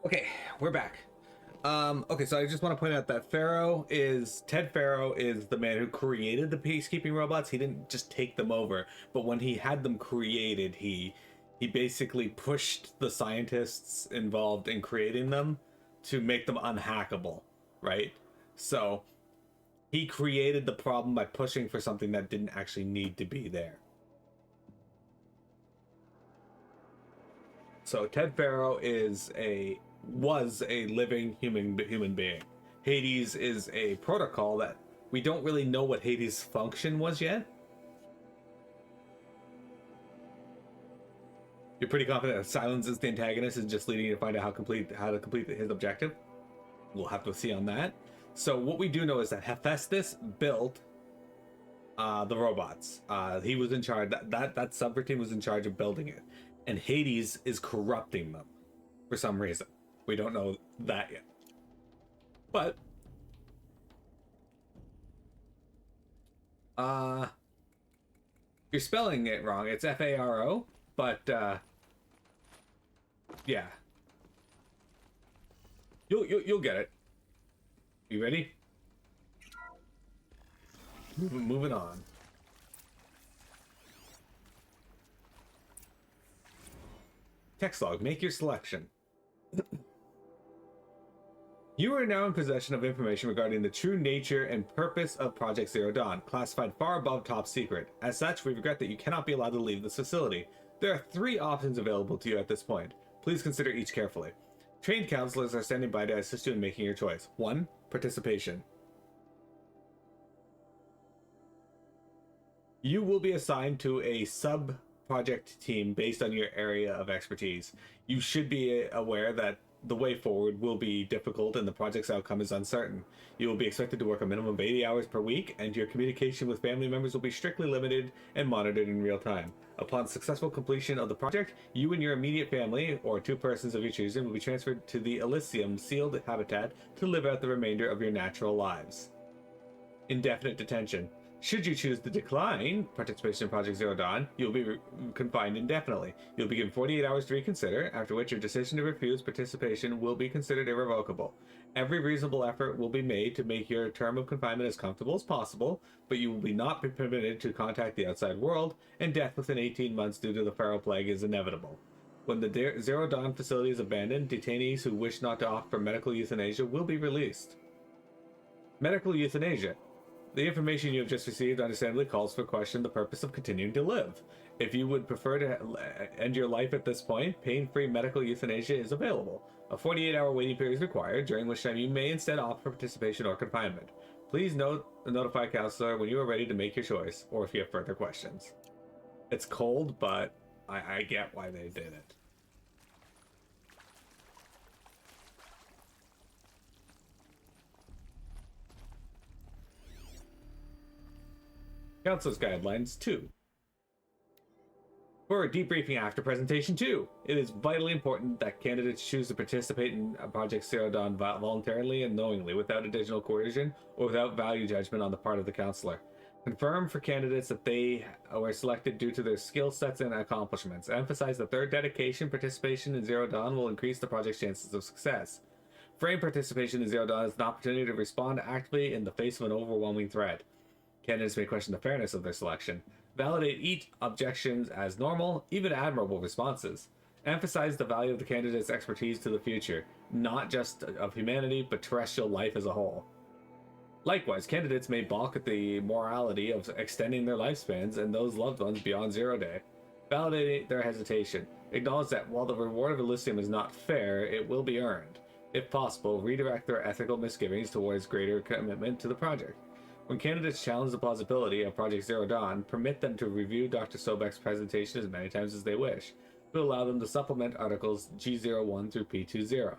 Okay, we're back. Okay, so I just want to point out that Ted Farrow is the man who created the peacekeeping robots. He didn't just take them over, but when he had them created, he basically pushed the scientists involved in creating them to make them unhackable, right? So he created the problem by pushing for something that didn't actually need to be there. So Ted Farrow was a living human being. Hades is a protocol that we don't really know what Hades' function was yet. You're pretty confident that Silence is the antagonist and just leading you to find out how to complete his objective. We'll have to see on that. So what we do know is that Hephaestus built the robots. He was in charge. That subvert team was in charge of building it, and Hades is corrupting them for some reason. We don't know that yet, but uh, you're spelling it wrong. It's Faro, but yeah, you'll get it. You ready? Moving on. Text log. Make your selection. You are now in possession of information regarding the true nature and purpose of Project Zero Dawn, classified far above top secret. As such, we regret that you cannot be allowed to leave this facility. There are 3 options available to you at this point. Please consider each carefully. Trained counselors are standing by to assist you in making your choice. 1. Participation. You will be assigned to a sub-project team based on your area of expertise. You should be aware that the way forward will be difficult and the project's outcome is uncertain. You will be expected to work a minimum of 80 hours per week, and your communication with family members will be strictly limited and monitored in real time. Upon successful completion of the project, you and your immediate family, or 2 persons of your choosing, will be transferred to the Elysium sealed habitat to live out the remainder of your natural lives. Indefinite detention. Should you choose to decline participation in Project Zero Dawn, you'll be confined indefinitely. You'll be given 48 hours to reconsider, after which your decision to refuse participation will be considered irrevocable. Every reasonable effort will be made to make your term of confinement as comfortable as possible, but you will not be permitted to contact the outside world, and death within 18 months due to the Pharaoh Plague is inevitable. When the Zero Dawn facility is abandoned, detainees who wish not to opt for medical euthanasia will be released. Medical euthanasia. The information you have just received understandably calls for question the purpose of continuing to live. If you would prefer to end your life at this point, pain-free medical euthanasia is available. A 48-hour waiting period is required, during which time you may instead opt for participation or confinement. Please notify a counselor when you are ready to make your choice, or if you have further questions. It's cold, but I get why they did it. Counselor's Guidelines 2. For a debriefing after presentation 2, it is vitally important that candidates choose to participate in Project Zero Dawn voluntarily and knowingly, without additional coercion or without value judgment on the part of the counselor. Confirm for candidates that they were selected due to their skill sets and accomplishments. Emphasize that their dedication participation in Zero Dawn will increase the project's chances of success. Frame participation in Zero Dawn as an opportunity to respond actively in the face of an overwhelming threat. Candidates may question the fairness of their selection. Validate each objections as normal, even admirable responses. Emphasize the value of the candidate's expertise to the future, not just of humanity, but terrestrial life as a whole. Likewise, candidates may balk at the morality of extending their lifespans and those loved ones beyond 0 day. Validate their hesitation. Acknowledge that while the reward of Elysium is not fair, it will be earned. If possible, redirect their ethical misgivings towards greater commitment to the project. When candidates challenge the plausibility of Project Zero Dawn, permit them to review Dr. Sobek's presentation as many times as they wish, to allow them to supplement articles G01 through P20.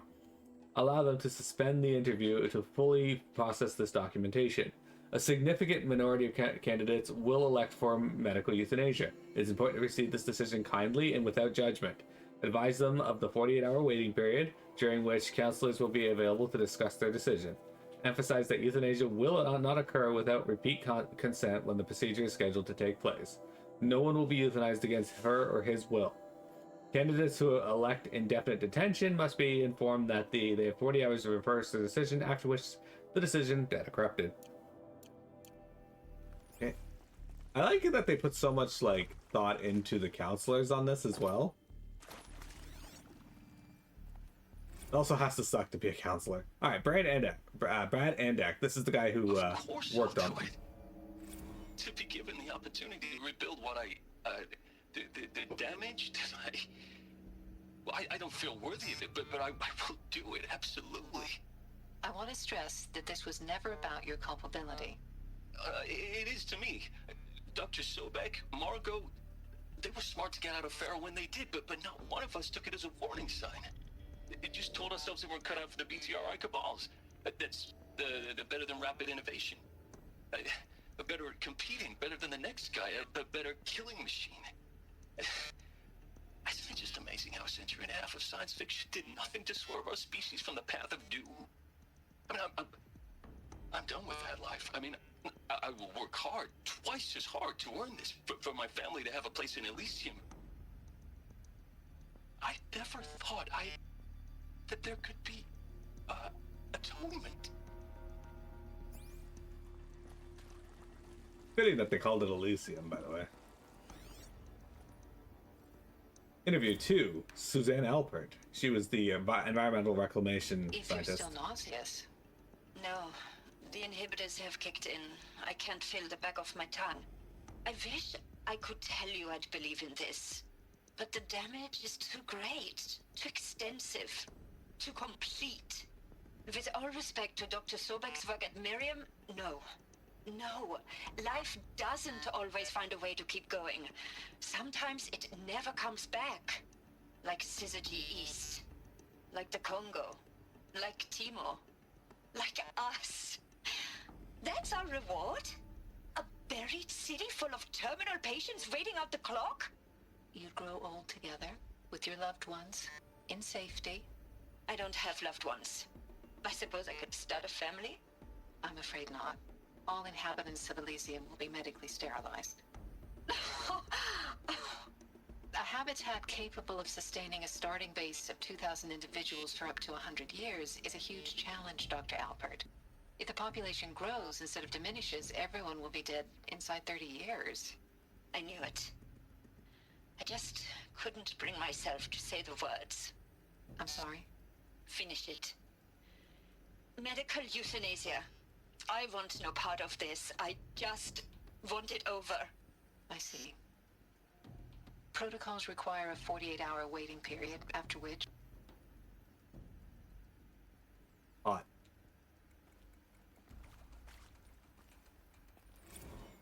Allow them to suspend the interview to fully process this documentation. A significant minority of candidates will elect for medical euthanasia. It is important to receive this decision kindly and without judgment. Advise them of the 48-hour waiting period, during which counselors will be available to discuss their decision. Emphasize that euthanasia will not occur without repeat consent when the procedure is scheduled to take place. No one will be euthanized against her or his will. Candidates who elect indefinite detention must be informed that they have 40 hours to reverse the decision, after which the decision data corrupted. Okay. I like it that they put so much like thought into the counselors on this as well. It also has to suck to be a counselor. All right, Brad Andak. This is the guy who worked on it. To be given the opportunity to rebuild what the damage that I don't feel worthy of it, but I will do it, absolutely. I want to stress that this was never about your culpability. It is to me. Dr. Sobek, Margot, they were smart to get out of Pharaoh when they did, but not one of us took it as a warning sign. It just told ourselves that we're cut out for the BTRI cabals. That's the better than rapid innovation. Better at competing, better than the next guy, a better killing machine. Isn't it just amazing how a century and a half of science fiction did nothing to swerve our species from the path of doom? I mean, I'm done with that life. I mean, I will work hard, twice as hard, to earn this, for my family to have a place in Elysium. I never thought that there could be atonement. Fitting that they called it Elysium, by the way. Interview 2, Suzanne Alpert. She was the environmental reclamation scientist. If you're still nauseous. No, the inhibitors have kicked in. I can't feel the back of my tongue. I wish I could tell you I'd believe in this. But the damage is too great, too extensive, too complete. With all respect to Dr. Sobek's work at Miriam, no. No, life doesn't always find a way to keep going. Sometimes it never comes back. Like Syzygy East. Like the Congo. Like Timor. Like us. That's our reward? A buried city full of terminal patients waiting out the clock? You'd grow old together, with your loved ones, in safety. I don't have loved ones. I suppose I could start a family? I'm afraid not. All inhabitants of Elysium will be medically sterilized. A habitat capable of sustaining a starting base of 2,000 individuals for up to 100 years is a huge challenge, Dr. Alpert. If the population grows instead of diminishes, everyone will be dead inside 30 years. I knew it. I just couldn't bring myself to say the words. I'm sorry? Finish it. Medical euthanasia. I want no part of this. I just want it over. I see. Protocols require a 48-hour waiting period, after which... Hot.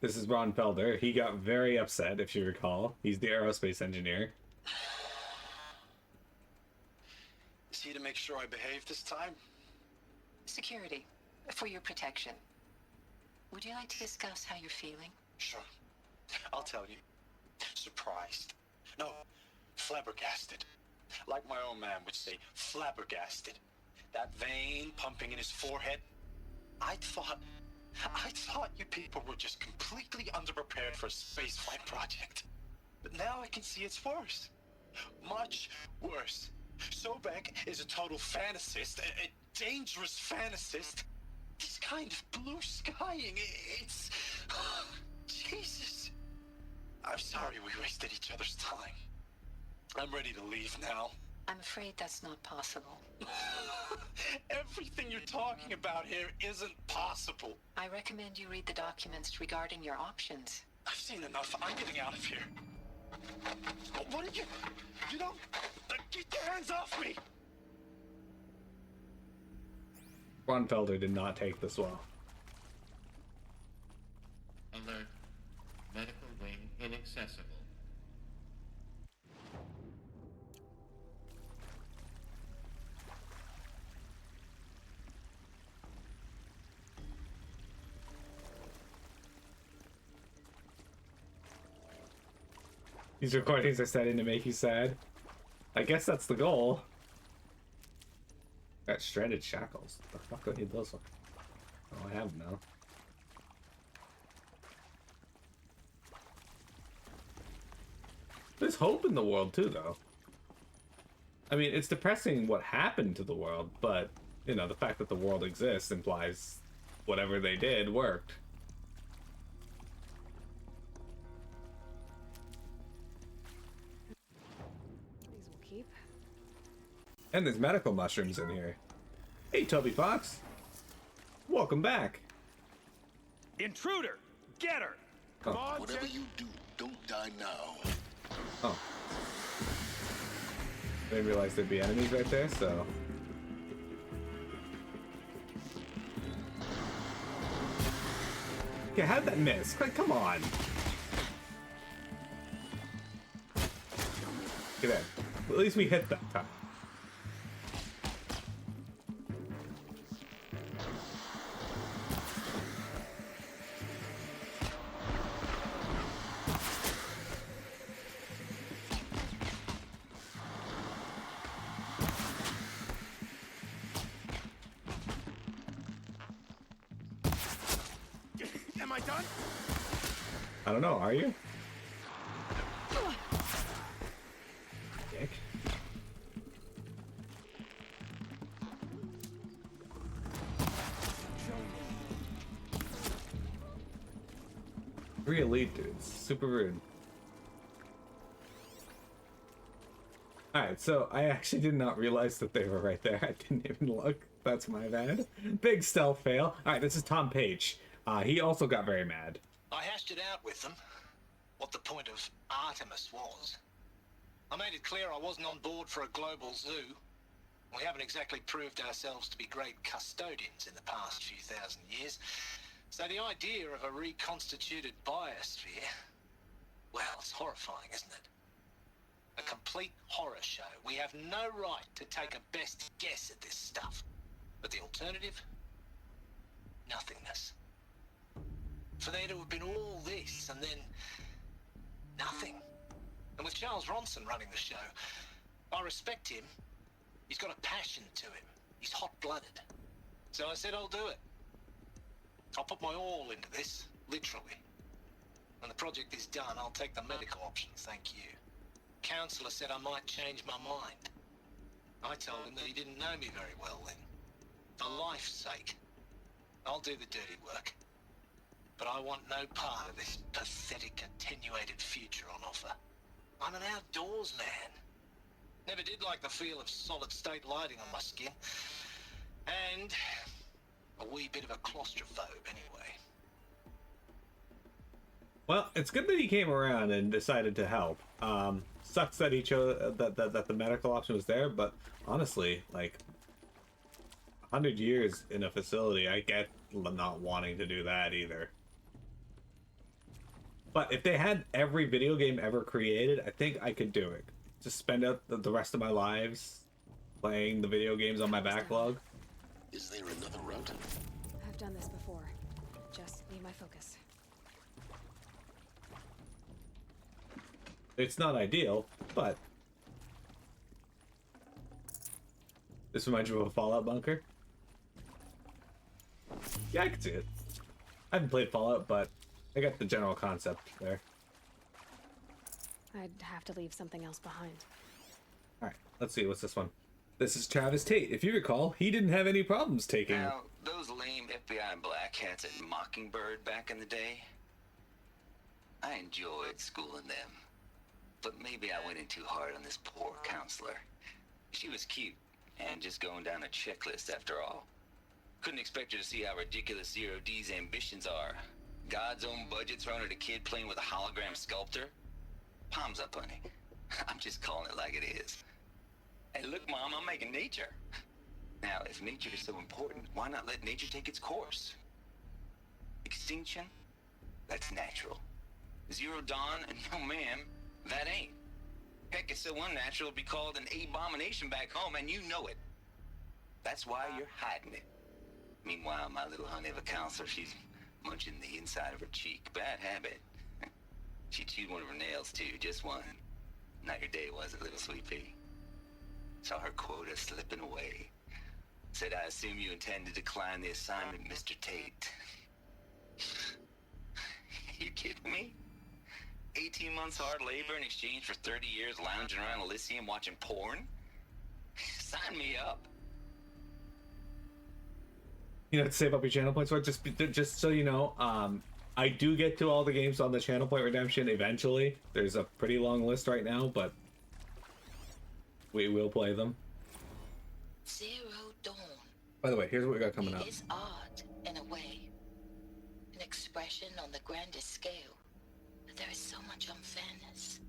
This is Ron Felder. He got very upset, if you recall. He's the aerospace engineer. Is he to make sure I behave this time? Security. For your protection. Would you like to discuss how you're feeling? Sure. I'll tell you. Surprised. No, flabbergasted. Like my old man would say, flabbergasted. That vein pumping in his forehead. I thought you people were just completely underprepared for a spaceflight project. But now I can see it's worse. Much worse. Sobek is a total fantasist, a dangerous fantasist. He's kind of blue skying. It's... Jesus. I'm sorry we wasted each other's time. I'm ready to leave now. I'm afraid that's not possible. Everything you're talking about here isn't possible. I recommend you read the documents regarding your options. I've seen enough. I'm getting out of here. What are you... You don't... Get your hands off me! Ron Felder did not take this well. Alert. Medical wing inaccessible. These recordings are set in to make you sad. I guess that's the goal. Got stranded shackles. The fuck do I need those for? Oh, I have them now. There's hope in the world too, though. I mean, it's depressing what happened to the world, but, you know, the fact that the world exists implies whatever they did worked. These will keep. And there's medical mushrooms in here. Hey, Toby Fox. Welcome back. Intruder! Get her! Come on, Whatever you do, don't die now. Oh. I didn't realize there'd be enemies right there, so... Okay, how'd that miss? Like, come on. Get in. At least we hit that time. Am I done? I don't know, are you? Dick. Three elite dudes. Super rude. Alright, so I actually did not realize that they were right there. I didn't even look. That's my bad. Big stealth fail. Alright, this is Tom Page. He also got very mad. I hashed it out with them, what the point of Artemis was. I made it clear I wasn't on board for a global zoo. We haven't exactly proved ourselves to be great custodians in the past few thousand years. So the idea of a reconstituted biosphere, well, it's horrifying, isn't it? A complete horror show. We have no right to take a best guess at this stuff. But the alternative? Nothingness. For there to have been all this and then nothing. And with Charles Ronson running the show, I respect him. He's got a passion to him. He's hot-blooded. So I said I'll do it. I'll put my all into this, literally. When the project is done, I'll take the medical option, thank you. Counselor said I might change my mind. I told him that he didn't know me very well then. For life's sake, I'll do the dirty work. But I want no part of this pathetic, attenuated future on offer. I'm an outdoors man. Never did like the feel of solid-state lighting on my skin. And a wee bit of a claustrophobe, anyway. Well, it's good that he came around and decided to help. Sucks that he chose that the medical option was there, but honestly, like 100 years in a facility, I get not wanting to do that either. But if they had every video game ever created, I think I could do it. Just spend out the rest of my lives playing the video games on my backlog. Is there another route? I've done this before. Just need my focus. It's not ideal, but this reminds you of a Fallout bunker. Yeah, I can see it. I haven't played Fallout, but I got the general concept there. I'd have to leave something else behind. Alright, let's see, what's this one? This is Travis Tate. If you recall, he didn't have any problems taking... Now, those lame FBI black hats at Mockingbird back in the day, I enjoyed schooling them. But maybe I went in too hard on this poor counselor. She was cute, and just going down a checklist after all. Couldn't expect her to see how ridiculous Zero D's ambitions are. God's own budget thrown at a kid playing with a hologram sculptor? Palms up, honey. I'm just calling it like it is. Hey, look, Mom, I'm making nature. Now, if nature is so important, why not let nature take its course? Extinction? That's natural. Zero Dawn? No, ma'am, that ain't. Heck, it's so unnatural it'd be called an abomination back home, and you know it. That's why you're hiding it. Meanwhile, my little honey of a counselor, she's munching the inside of her cheek. Bad habit. She chewed one of her nails, too, just one. Not your day, was it, little sweet pea? Saw her quota slipping away. Said, I assume you intend to decline the assignment, Mr. Tate. You kidding me? 18 months hard labor in exchange for 30 years lounging around Elysium watching porn? Sign me up. You know, to save up your channel points for it, just so you know, I do get to all the games on the channel point redemption eventually. There's a pretty long list right now, but we will play them. Zero Dawn. By the way, here's what we got coming up. It is art, in a way. An expression on the grandest scale. But there is so much unfairness.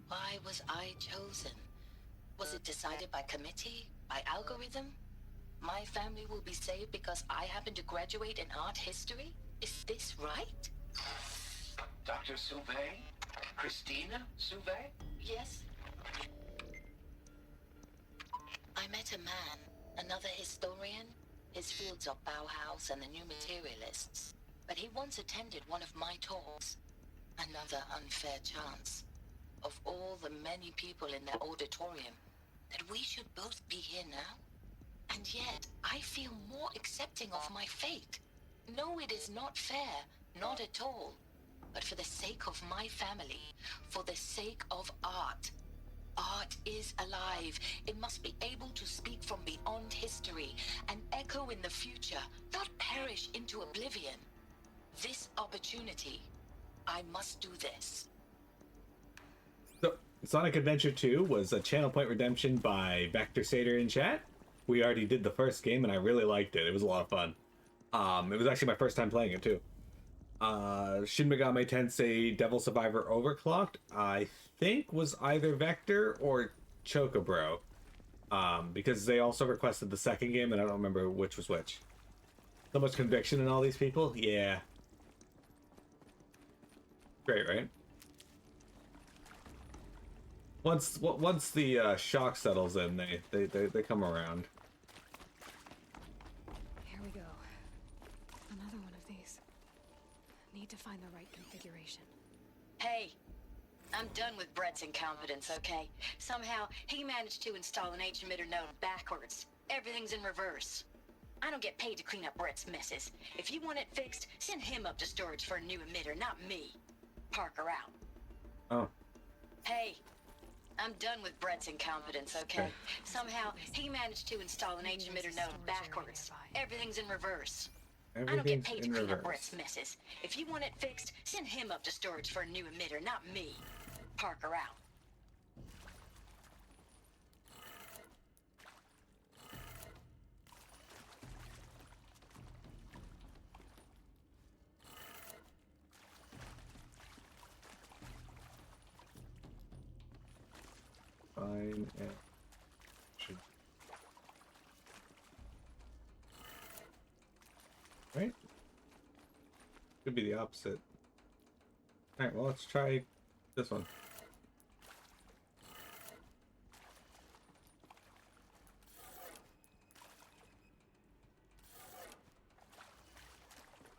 Why was I chosen? Was it decided by committee? By algorithm? My family will be saved because I happen to graduate in art history? Is this right? Dr. Sauvé? Christina Sauvé? Yes. I met a man, another historian. His fields are Bauhaus and the New Materialists. But he once attended one of my talks. Another unfair chance. Of all the many people in the auditorium, that we should both be here now? And yet, I feel more accepting of my fate. No, it is not fair, not at all. But for the sake of my family, for the sake of art. Art is alive. It must be able to speak from beyond history and echo in the future, not perish into oblivion. This opportunity, I must do this. So, Sonic Adventure 2 was a channel point redemption by Vector Satyr in chat. We already did the first game and I really liked it. It was a lot of fun. It was actually my first time playing it too. Shin Megami Tensei Devil Survivor Overclocked, I think was either Vector or Chocobro. Because they also requested the second game and I don't remember which was which. So much conviction in all these people? Yeah. Great, right? Once the shock settles in, they come around. Here we go. Another one of these. Need to find the right configuration. Hey, I'm done with Brett's incompetence, okay? Somehow, he managed to install an H-emitter node backwards. Everything's in reverse. I don't get paid to clean up Brett's messes. If you want it fixed, send him up to storage for a new emitter, not me. Parker out. Oh. Hey, I'm done with Brett's incompetence, okay? Somehow, he managed to install an H-emitter node backwards. Everything's in reverse. I don't get paid to clean up Brett's messes. If you want it fixed, send him up to storage for a new emitter, not me. Parker out. Fine. Yeah. Right? Could be the opposite. Alright, well, let's try this one.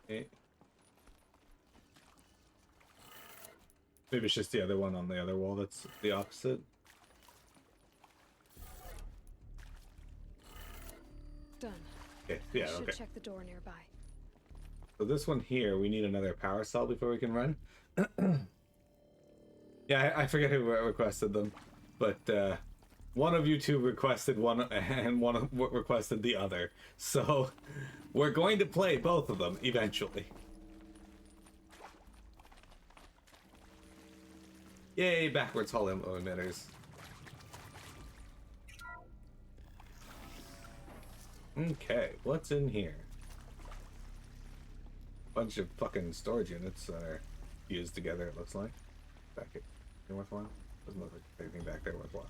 Okay. Maybe it's just the other one on the other wall that's the opposite. Done. Okay, yeah, I should okay. check the door nearby. So this one here, we need another power cell before we can run. Yeah, I forget who requested them, but one of you two requested one, and one requested the other. So we're going to play both of them eventually. Yay, backwards Hall emitters. Okay, what's in here? Bunch of fucking storage units that are fused together, it looks like. Back it. Anything worthwhile? Doesn't look like anything back there worthwhile.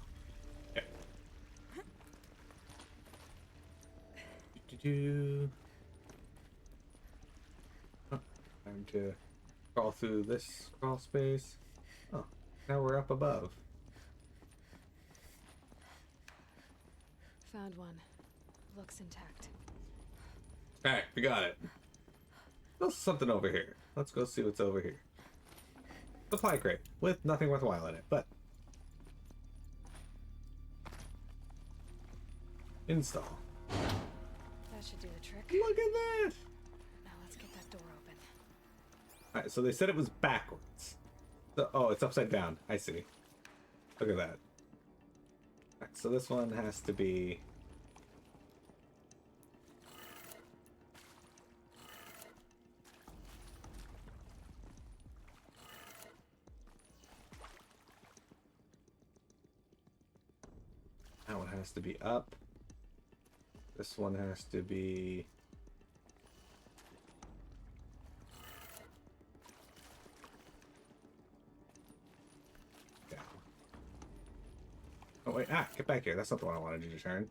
Okay. Oh, time to crawl through this crawl space. Oh, now we're up above. Found one. Looks intact. Alright, we got it. There's something over here. Let's go see what's over here. Supply crate with nothing worthwhile in it, but install. That should do the trick. Look at that! Now let's get that door open. Alright, so they said it was backwards. So, oh, it's upside down. I see. Look at that. Right, so this one has to be. That one has to be up. This one has to be. Down. Oh wait, get back here. That's not the one I wanted you to turn.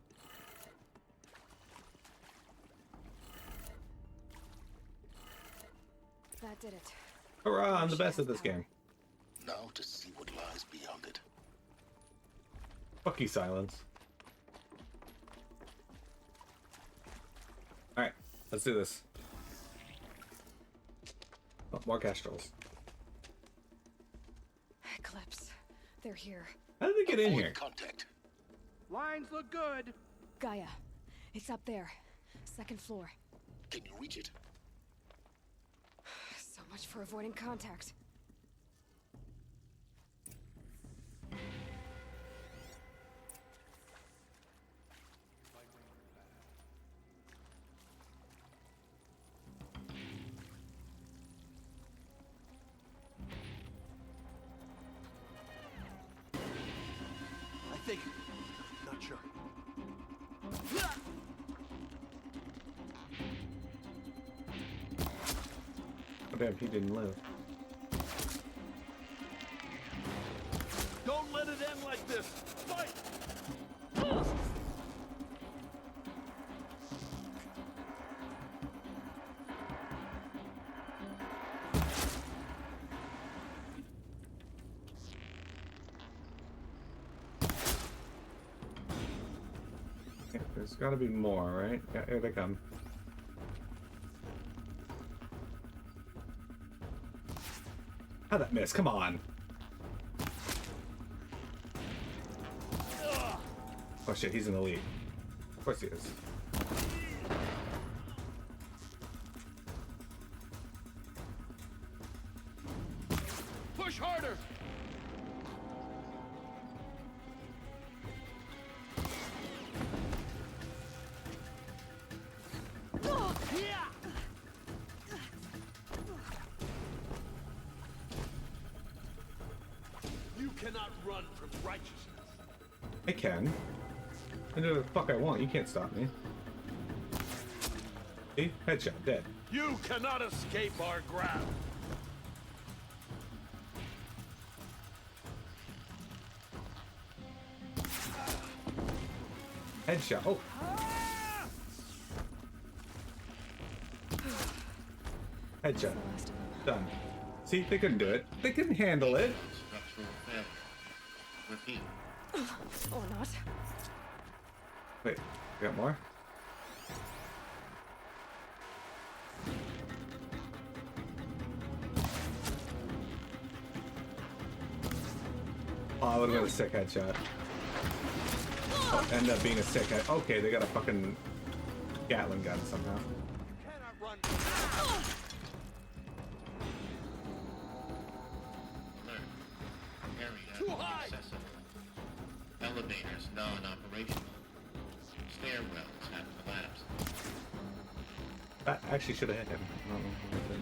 That did it. Hurrah, I'm the best at this game. Now to see what lies beyond it. Fuck you, Silence. Alright, let's do this. Oh, more Castrals. Eclipse. They're here. How did they get in here? Contact. Lines look good. Gaia. It's up there. Second floor. Can you reach it? So much for avoiding contact. I think. Not sure. Oh damn, he didn't live. Don't let it end like this. Fight! Okay, there's gotta be more, right? Yeah, here they come. How'd that miss? Come on. Oh shit, he's an elite. Of course he is. Push harder! You cannot run from righteousness. I can. I do the fuck I want. You can't stop me. See? Headshot. Dead. You cannot escape our grasp. Headshot. Oh. Headshot. Done. See? They couldn't do it. They couldn't handle it. Structural failure. Repeat. Or not. Wait. We got more? Oh, I would have got a sick headshot. Oh, end up being a sick head. Okay, they got a fucking Gatling gun somehow. Cannot run. Alert. Area Too high. inaccessible. Elevators non-operational. Stairwells have collapsed. That actually should have hit him. I don't know if it did.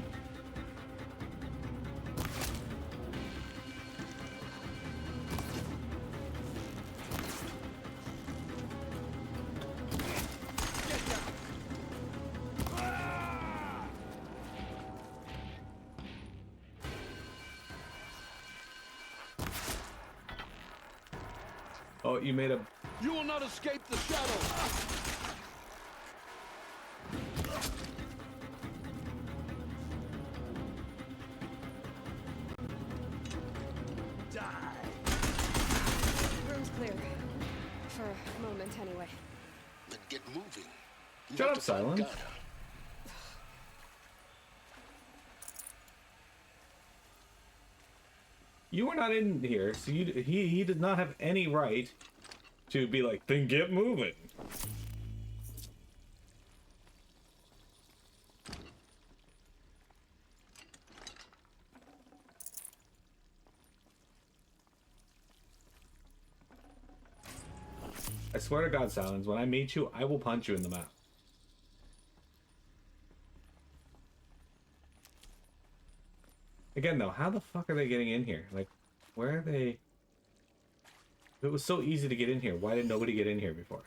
Oh, you made a... You will not escape the shadow. Die. Room's clear. For a moment, anyway. Then get moving. You Shut have up, to find Silence. Gaia. You were not in here, so he did not have any right to be like, then get moving. I swear to God, Silence, when I meet you, I will punch you in the mouth. Again, though, how the fuck are they getting in here? Like, where are they? If it was so easy to get in here, why did nobody get in here before?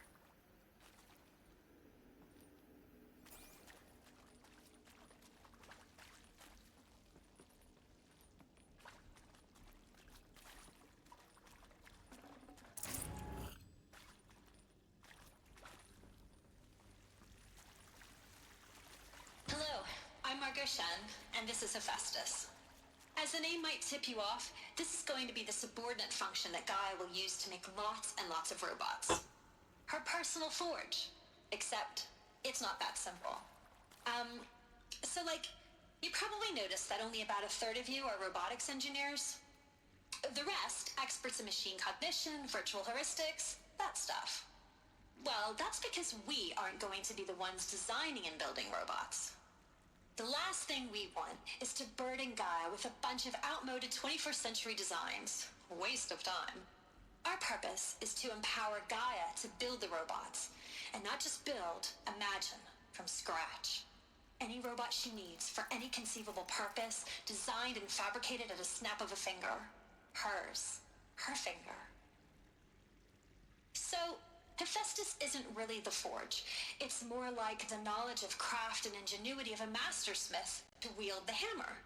Hello, I'm Margot Shen, and this is Hephaestus. As the name might tip you off, this is going to be the subordinate function that Gaia will use to make lots and lots of robots. Her personal forge. Except, it's not that simple. So you probably noticed that only about a third of you are robotics engineers. The rest, experts in machine cognition, virtual heuristics, that stuff. Well, that's because we aren't going to be the ones designing and building robots. The last thing we want is to burden Gaia with a bunch of outmoded 21st century designs. Waste of time. Our purpose is to empower Gaia to build the robots, and not just build, imagine, from scratch. Any robot she needs for any conceivable purpose, designed and fabricated at a snap of a finger. Hers. Her finger. So, Hephaestus isn't really the forge. It's more like the knowledge of craft and ingenuity of a mastersmith to wield the hammer.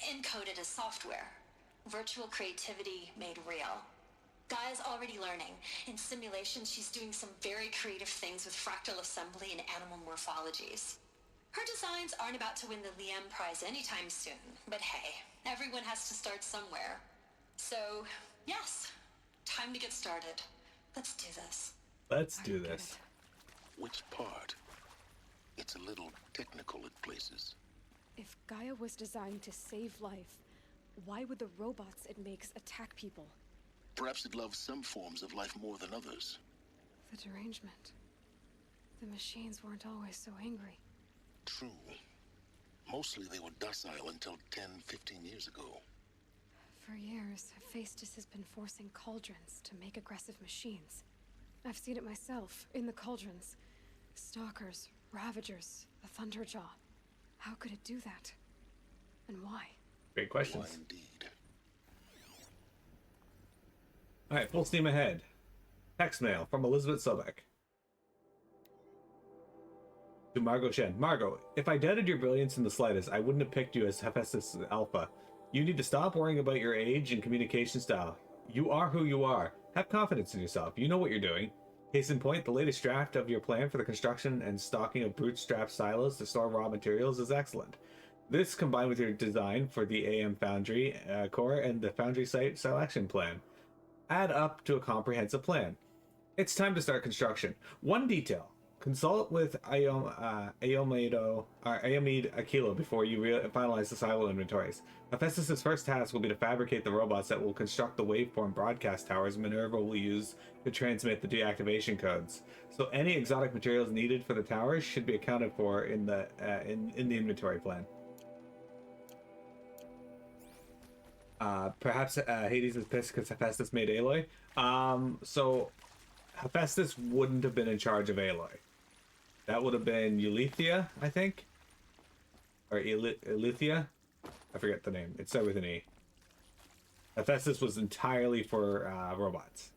Encoded as software. Virtual creativity made real. Gaia's already learning. In simulation, she's doing some very creative things with fractal assembly and animal morphologies. Her designs aren't about to win the Liam Prize anytime soon, but hey, everyone has to start somewhere. So, yes, time to get started. Let's do this. Let's do this. Which part? It's a little technical at places. If Gaia was designed to save life, why would the robots it makes attack people? Perhaps it loves some forms of life more than others. The derangement. The machines weren't always so angry. True. Mostly they were docile until 10, 15 years ago. For years, Hephaestus has been forcing cauldrons to make aggressive machines. I've seen it myself, in the cauldrons. Stalkers, Ravagers, the Thunderjaw. How could it do that? And why? Great questions. Why indeed. Alright, full steam ahead. Text mail from Elizabeth Sobek. To Margot Shen. Margot, if I doubted your brilliance in the slightest, I wouldn't have picked you as Hephaestus Alpha. You need to stop worrying about your age and communication style. You are who you are. Have confidence in yourself. You know what you're doing. Case in point, the latest draft of your plan for the construction and stocking of bootstrap silos to store raw materials is excellent. This, combined with your design for the AM Foundry core and the Foundry site selection plan, add up to a comprehensive plan. It's time to start construction. One detail. Consult with Ayomide Aquilo before you finalize the silo inventories. Hephaestus' first task will be to fabricate the robots that will construct the waveform broadcast towers Minerva will use to transmit the deactivation codes. So any exotic materials needed for the towers should be accounted for in the inventory plan. Perhaps Hades is pissed because Hephaestus made Aloy. So Hephaestus wouldn't have been in charge of Aloy. That would have been Eulythia, I think. Or Eulythia? I forget the name. It started with an E. Hephaestus was entirely for robots.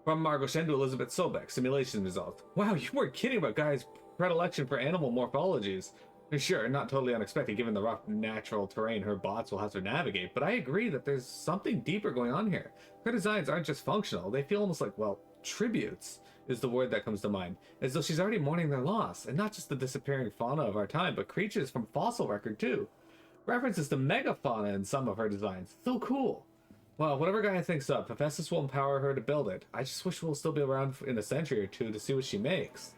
From Margot Shen to Elizabeth Sobek, simulation results. Wow, you weren't kidding about Gaia's predilection for animal morphologies. Sure, not totally unexpected given the rough natural terrain her bots will have to navigate, but I agree that there's something deeper going on here. Her designs aren't just functional, they feel almost like, well, tributes is the word that comes to mind, as though she's already mourning their loss, and not just the disappearing fauna of our time, but creatures from fossil record too. References to megafauna in some of her designs. So cool. Well, whatever Gaia thinks up, Hephaestus will empower her to build it. I just wish we'll still be around in a century or two to see what she makes.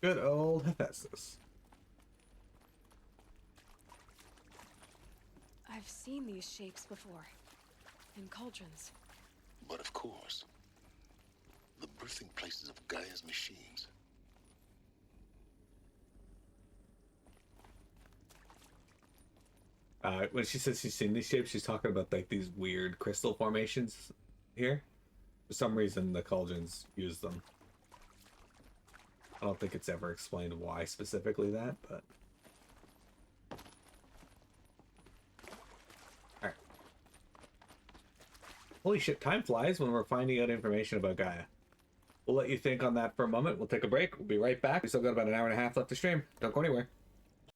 Good old Hephaestus. I've seen these shapes before. In cauldrons. But of course. The birthing places of Gaia's machines. When she says she's seen these shapes, she's talking about like these weird crystal formations here. For some reason, the cauldrons use them. I don't think it's ever explained why specifically that, but... Alright. Holy shit, time flies when we're finding out information about Gaia. We'll let you think on that for a moment. We'll take a break. We'll be right back. We still got about an hour and a half left to stream. Don't go anywhere.